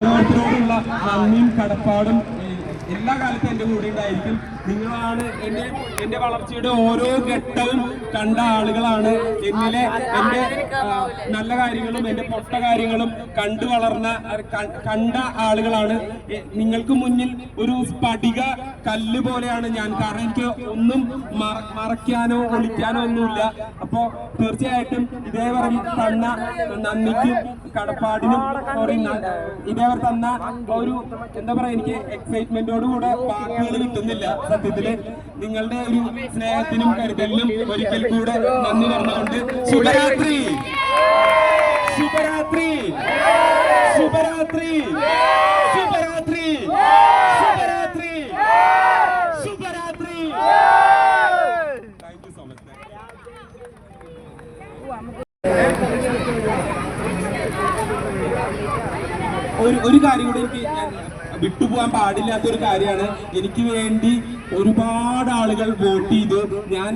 ഓരോരുത്തരോടുള്ള നന്ദിയും കടപ്പാടും എല്ലാ കാലത്തും എൻ്റെ കൂടെ ഉണ്ടായിരിക്കും. നിങ്ങളാണ് എൻ്റെ വളർച്ചയുടെ ഓരോ ഘട്ടവും കണ്ട ആളുകളാണ്. എൻ്റെ നല്ല കാര്യങ്ങളും എൻ്റെ പൊട്ട കാര്യങ്ങളും കണ്ടു വളർന്ന കണ്ട ആളുകളാണ്. നിങ്ങൾക്ക് മുന്നിൽ ഒരു സ്ഫടിക കല്ല് പോലെയാണ് ഞാൻ. കാരണം എനിക്ക് ഒന്നും മറയ്ക്കാനോ ഒളിക്കാനോ ഒന്നുമില്ല. അപ്പോ തീർച്ചയായിട്ടും ഇതേവരെ തന്ന നന്ദിക്കും കടപ്പാടിനും ഇതേവരെ തന്ന ഒരു എന്താ പറയാ, എനിക്ക് എക്സൈറ്റ്മെന്റോടുകൂടെ വാക്കുകൾ കിട്ടുന്നില്ല. സത്യത്തില് നിങ്ങളുടെ ഒരു സ്നേഹത്തിനും കരുതലിനും ഒരിക്കൽ കൂടെ നന്ദി പറഞ്ഞുകൊണ്ട് ശുഭരാത്രി ശുഭരാത്രി ശുഭരാത്രി ശുഭരാത്രി ശുഭരാത്രി ശുഭരാത്രി. Thank you so much. ഒരു കാര്യം കൂടെ എനിക്ക് വിട്ടുപോകാൻ പാടില്ലാത്തൊരു കാര്യമാണ്. എനിക്ക് വേണ്ടി ഒരുപാട് ആളുകൾ വോട്ട് ചെയ്തു. ഞാൻ